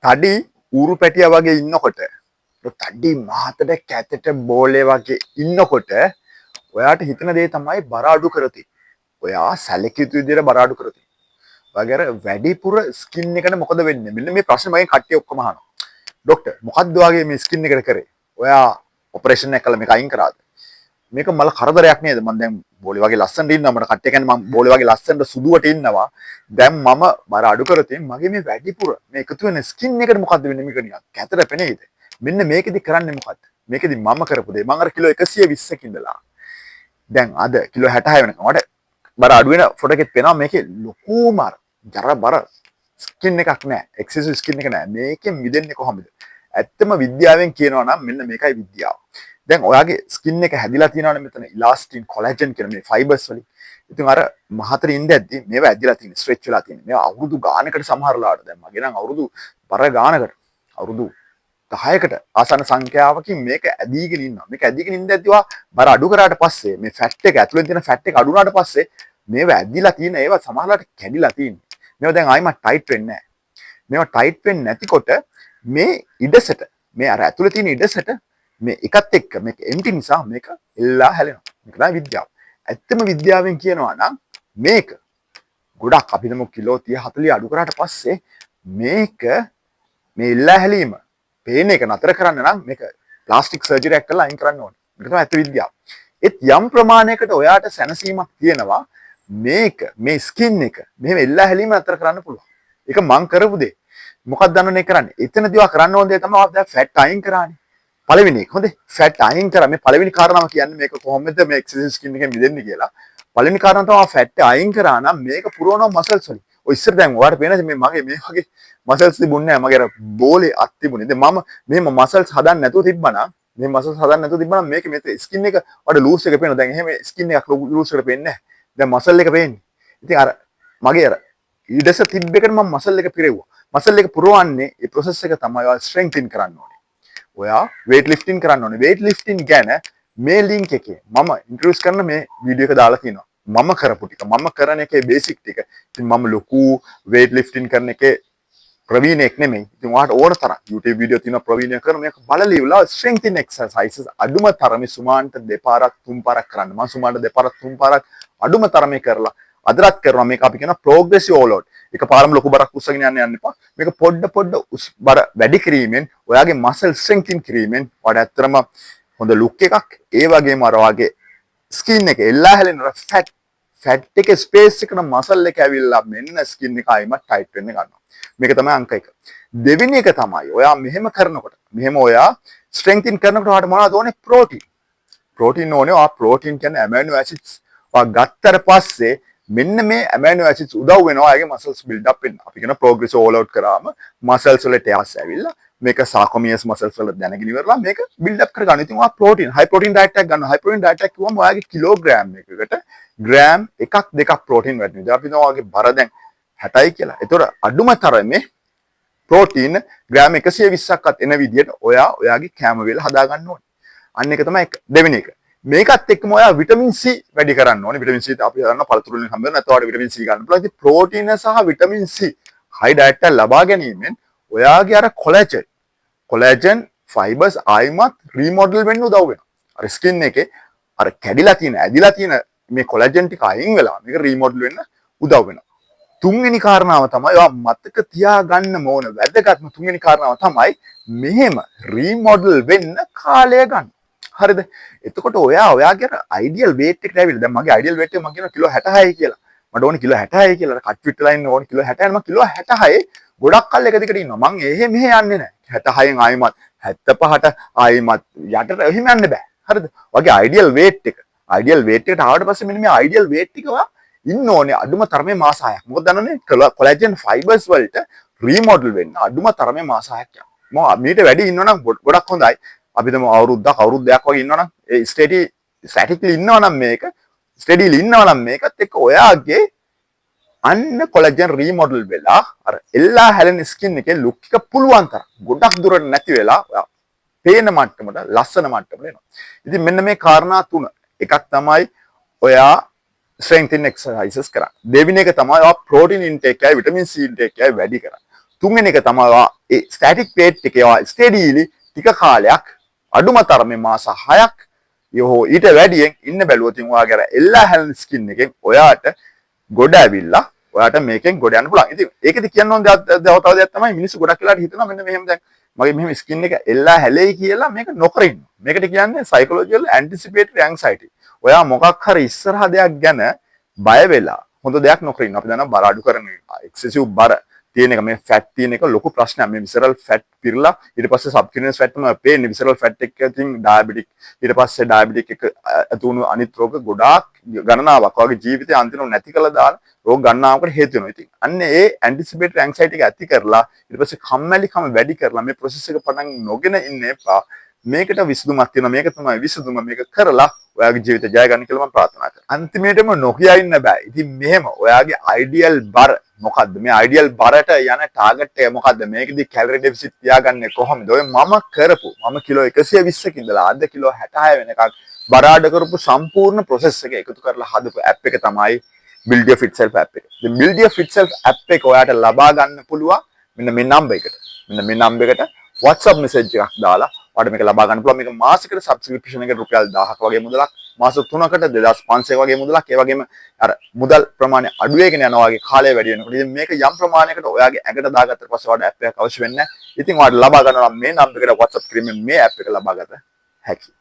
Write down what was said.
තඩි ඌරු පැටියා වගේ ඉන්නකොට තඩි මහතට කැතට බෝලේ වගේ ඉන්නකොට ඔයාට හිතන දේ තමයි බර අඩු කරති. ඔයා සැලකිය යුතු විදිහට බර අඩු කරති. වගේර වැඩිපුර ස්කින් එකට මොකද වෙන්නේ? මෙන්න මේ ප්‍රශ්නේ මගෙන් කට්ටිය ඔක්කොම අහනවා. ડોක්ටර් මොකද්ද වගේ මේ ස්කින් එකට කරේ? ඔයා ඔපරේෂන් එක කළා මේක අයින් කරාද? මේක මල කරදරයක් නේද? මම දැන් බෝලේ වගේ ලස්සනට ඉන්නවා. මට කට්ටිය කියන්නේ මම බෝලේ වගේ ලස්සනට සුදුවට ඉන්නවා. දැන් මම බර අඩු කරතින් මගේ මේ වැඩිපුර මේ එකතු වෙන ස්කින් එකට මොකද්ද වෙන්නේ? මේක නිකන් කැතට පෙනේද? මෙන්න මේකෙදි කරන්නේ මොකද්ද? මේකෙදි මම කරපු දේ මම අර කිලෝ 120ක ඉඳලා දැන් අද කිලෝ 66 වෙනකම් මට බර අඩු වෙන ෆොටෝ එකෙත් පේනවා මේකේ ලොකුම ජර බර ස්කින් එකක් නෑ එක්සෙසිව් ස්කින් එක නෑ මේකෙන් මිදෙන්නේ කොහොමද? ඇත්තම විද්‍යාවෙන් කියනවා නම් මෙන්න මේකයි විද්‍යාව. දැන් ඔයාගේ ස්කින් එක හැදිලා තියෙනවනේ මෙතන ඉලාස්ටින් කොලාජන් කියන මේ ෆයිබර්ස් වලින්. ඉතින් අර මහතර ඉඳද්දි මේවා ඇදිලා තියෙන ස්ට්‍රෙච් වෙලා තියෙන. මේවා අවුරුදු ගානකට සමහරලාට දැන් මගේ නම් අවුරුදු බර ගානකට අවුරුදු 10කට ආසන්න සංඛ්‍යාවකින් මේක ඇදීගෙන ඉන්නවා. මේක ඇදීගෙන ඉඳද්දි ඔයා බර අඩු කරාට පස්සේ මේ ෆැට් එක ඇතුලෙන් තියෙන ෆැට් එක අඩු වුණාට පස්සේ මේවා ඇදිලා තියෙන ඒවා සමහරලාට කැඩිලා තියෙන්නේ. මේවා දැන් ආයිමත් ටයිට් වෙන්නේ නැහැ. මේවා ටයිට් වෙන්නේ නැතිකොට මේ ඉඩසට මේ අර ඇතුලේ තියෙන ඉඩසට මේ එකත් එක්ක මේක එම්ටි නිසා මේක එල්ලා හැලෙනවා. මේක තමයි විද්‍යාව. ඇත්තම විද්‍යාවෙන් කියනවා නම් මේක ගොඩක් අපි හිතමු කිලෝ 30 40 අඩු කරාට පස්සේ මේක මේ එල්ලා හැලීම පේන එක නතර කරන්න නම් මේක ප්ලාස්ටික් සර්ජරි එකක් කරලා අයින් කරන්න ඕනේ. මේක තමයි ඇත්ත විද්‍යාව. ඒත් යම් ප්‍රමාණයකට ඔයාට සැනසීමක් තියෙනවා මේක මේ ස්කින් එක මෙහෙම එල්ලා හැලීම නතර කරන්න පුළුවන්. ඒක මං කරපු දේ. මොකක්ද දන්නවනේ කරන්නේ? එතනදී ඔයා කරන්න ඕන දේ තමයි ඔයා ෆැට් අයින් කරන්නේ. පළවෙනි එක. හොඳේ. ෆැට් අයින් කරා මේ පළවෙනි කාරණාව කියන්නේ මේක කොහොමද මේ එක්සර්සයිස් ස්කින් එකෙන් මිදෙන්නේ කියලා. පළවෙනි කාරණාව තමයි ෆැට් අයින් කරා නම් මේක පුරවනවා මසල්ස් වලින්. ඔය ඉස්සර දැන් ඔයාලට පේනද මේ මගේ මේ වගේ මසල්ස් තිබුණේ නැහැ. මගේ අර බෝලේ අත් තිබුණේ. දැන් මම මෙහෙම මසල්ස් හදන්න නැතුව තිබ්බනම් මේ මසල්ස් හදන්න නැතුව තිබ්බනම් මේක මේ ස්කින් එක වඩා ලූස් එක පේනවා. දැන් එහෙම ස්කින් එකක් ලූස් එකට පේන්නේ නැහැ. දැන් මසල් එක පේන්නේ. ඉතින් අර මගේ අර ඊඩස තිබ් එකට මම මසල් එක පිරෙව්වා. මසල් එක පුරවන්නේ ඒ process එක තමයි ඔයා ස්ට්‍රෙන්ග්තින් කරන්න ඕනේ. ඔයා weight lifting කරන්න ඕනේ. weight lifting ගැන මේ link එකේ මම introduce කරන මේ වීඩියෝ එක දාලා තියෙනවා. මම කරපු ටික මම කරන එකේ basic ටික. ඉතින් මම ලොකු weight lifting කරන එකේ ප්‍රවීණෙක් නෙමෙයි. ඉතින් ඔයාට ඕන තරම් YouTube වීඩියෝ තියෙනවා ප්‍රවීණය කරන මේක බලලා ඉවලා strengthening exercises අඩුම තරමේ සුමාන්ට දෙපාරක් තුන් පාරක් කරන්න. මම සුමාන්ට දෙපාරක් තුන් පාරක් අඩුම තරමේ කරලා අදරත් කරනවා. මේක අපි කියන progressive all out. එකපාරම ලොකු බරක් උස්සගෙන යන්න එපා. මේක පොඩ බර වැඩි කිරීමෙන් ඔයාගේ muscle strengthen කිරීමෙන් ඔයාට ඇත්තටම හොඳ look එකක් ඒ වගේම අර වගේ skin එක එල්ලා හැලෙන fat එකේ space එකට muscle එක ඇවිල්ලා මෙන්න skin එක ආයිමත් tight වෙන්න ගන්නවා. මේක තමයි අංක 1. දෙවෙනි එක තමයි ඔයා මෙහෙම කරනකොට මෙහෙම ඔයා strengthen කරනකොට ඔයාට මොනවද ඕනේ? protein. protein ඕනේ. ඔයා protein කියන්නේ amino acids. ඔයා ගත්තට පස්සේ මෙන්න මේ amino acids උදව් වෙනවා ඔයාගේ muscles build up වෙන්න. අපි කියන progressive all out කරාම muscles වල tears ඇවිල්ලා මේක sarcomeres muscles වල දැනගෙන ඉවරලා මේක build up කරගන්න. ඉතින් ඔයා protein high protein diet එකක් ගන්නවා. high protein diet එකක් කිව්වම ඔයාගේ කිලෝග්‍රෑම් එකකට ග්‍රෑම් එකක් දෙකක් protein වැටෙනවා. අපි හිතනවා ඔයාගේ බර දැන් 60යි කියලා. ඒතකොට අඩුම තරමේ ප්‍රෝටීන් ග්‍රෑම් 120ක්වත් එන විදිහට ඔයාගේ කැම වේල හදා ගන්න ඕනේ. අන්න එක තමයි දෙවෙනි එක. මේකත් එක්කම ඔයා විටමින් C වැඩි කරන්න ඕනේ. විටමින් C අපි දන්නවා පළතුරු වලින් හම්බ වෙන නැත්නම් විටමින් C ගන්න පුළුවන්. ඉතින් ප්‍රෝටීන සහ විටමින් C හයි ඩයට් එක ලබා ගැනීමෙන් ඔයාගේ අර කොලැජන් ෆයිබර්ස් ආයිමත් රීමොඩල් වෙන්න උදව් වෙනවා. අර ස්කින් එකේ අර කැඩිලා තියෙන ඇදිලා තියෙන මේ කොලැජන් ටික අයින් වෙලා මේක රීමොඩල් වෙන්න උදව් වෙනවා. තුන්වෙනි කාරණාව තමයි ඔයා මතක තියාගන්න ඕන වැදගත්ම තුන්වෙනි කාරණාව තමයි මෙහෙම රීමොඩල් වෙන්න කාලය ගන්න. හරිද? එතකොට ඔයාගේ අයිඩියල් weight එකට ඇවිල්ලා දැන් මගේ අයිඩියල් weight එක මම කියනවා කිලෝ 66යි කියලා. මට ඕනේ කිලෝ 66යි කියලා. කට් ෆිට් වෙලා ඉන්න ඕනේ කිලෝ 60යි. මම කිලෝ 66 ගොඩක් කල් එක දිගට ඉන්නවා. මං මෙහෙ යන්නේ නැහැ. 66න් ආයිමත් 75ට ආයිමත් යටට එහෙම යන්න බෑ. හරිද? ඔයාගේ අයිඩියල් weight එක. අයිඩියල් weight එකට ආවට පස්සේ මෙන්න මේ අයිඩියල් weight එක ඔයා ඉන්න ඕනේ අඩුම තරමේ මාස 6ක්. මොකද දන්නවනේ කොලැජන් ෆයිබර්ස් වලට රීමොඩල් වෙන්න අඩුම තරමේ මාස 6ක් යනවා. මම මීට වැඩි ඉන්නවනම් ගොඩක් හොඳයි. අපි හිතමු අවුරුද්දක් වගේ ඉන්නවනම් ඒ ස්ටැටික්ලි ඉන්නවනම් මේක ස්ටඩිලි ඉන්නවනම් මේකත් එක්ක ඔයාගේ අන්න කොලැජන් රීමොඩල් වෙලා අර එල්ලා හැලෙන ස්කින් එකේ ලුක් එක පුළුවන් තරම් ගොඩක් දුරට නැති වෙලා ඔයා පේන මට්ටමට ලස්සන මට්ටමට එනවා. ඉතින් මෙන්න මේ කාරණා තුන. එකක් තමයි ඔයා strengthening exercises කරන්න. දෙවෙනි එක තමයි ඔයා protein intake එකයි vitamin C intake එකයි වැඩි කරන්න. තුන්වෙනි එක තමයි ඒ ස්ටැටික් පේජ් එකේ ස්ටඩීලි ටික කාලයක් අඩුම තරමේ මාස 6ක් යෝ ඊට වැඩියෙන් ඉන්න බැලුවොත් ඔයාගේ අර එල්ලා හැලෙන ස්කින් එකෙන් ඔයාට ගොඩ ඇවිල්ලා ඔයාට මේකෙන් ගොඩ යන්න පුළුවන්. ඉතින් ඒකෙදි කියන්න ඕන තව දෙයක් තමයි මිනිස්සු ගොඩක් වෙලාට හිතනවා මෙන්න මෙහෙම දැන් මගේ මෙහෙම ස්කින් එක එල්ලා හැලෙයි කියලා මේක නොකර ඉන්න. මේකට කියන්නේ psychological anticipatory anxiety. ඔයා මොකක් හරි ඉස්සරහ දෙයක් ගැන බය වෙලා හොඳ දෙයක් නොකර ඉන්න. අපි දන්නවා බර අඩු කරන excessive බර තියෙන එක මේ ෆැට් තියෙන එක ලොකු ප්‍රශ්නයක්. මේ විසරල් ෆැට් පිරලා ඊට පස්සේ සබ්කියුටස් ෆැට් තමයි පේන්නේ. විසරල් ෆැට් එක ඉතින් ඩයබටික් ඊට පස්සේ ඩයබටික් එක ඇතුණු අනිත් රෝග ගොඩාක් ගණනාවක් වගේ ජීවිතය අන්තිම නැති කළා දාන රෝග ගණනාවකට හේතු වෙනවා. ඉතින් අන්න ඒ ඇන්ටිසිපේටරි ඇන්සයිටි එක ඇති කරලා ඊට පස්සේ කම්මැලිකම වැඩි කරලා මේ ප්‍රොසෙස් එක පටන් නොගෙන ඉන්න එපා. මේකට විසඳුමක් තියෙනවා. මේක තමයි විසඳුම. මේක කරලා ඔයාගේ ජීවිතය ජය ගන්න කියලා මම ප්‍රාර්ථනා කරනවා. අන්තිමේටම නොකිය ඉන්න බෑ. ඉතින් මෙහෙම ඔයාගේ අයිඩියල් බර මොකද්ද? මේ අයිඩියල් බරට යන ටාගට් එක මොකද්ද? මේකෙදි කැලරි ඩෙෆිසිට් තියාගන්නේ කොහොමද? ඔය මම කරපු මම කිලෝ 120ක ඉඳලා අද කිලෝ 66 වෙනකන් බර අඩ කරපු සම්පූර්ණ process එක එකතු කරලා හදපු app එක තමයි Build Your Fit Self app එක. The Build Your Fit Self app එක ඔයාට ලබා ගන්න පුළුවන් මෙන්න මේ නම්බර් එකට. මෙන්න මේ නම්බර් එකට WhatsApp message එකක් දාලා ඔයාලට මේක ලබා ගන්න පුළුවන්. මේක මාසෙකට subscription එක රුපියල් 1000ක වගේ මුදලක්. මාස 3කට 2500 වගේ මුදලක්. ඒ වගේම අර මුදල් ප්‍රමාණය අඩු වෙගෙන යනවා වගේ කාලය වැඩි වෙනකොට. ඉතින් මේක යම් ප්‍රමාණයකට ඔයාගේ ඇඟට දාගත්තට පස්සේ ඔයාලට app එකක් අවශ්‍ය වෙන්නේ නැහැ. ඉතින් ඔයාලට ලබා ගන්න නම් මේ නම්බර් එකට WhatsApp කිරීමෙන් මේ app එක ලබා ගන්න හැකියි.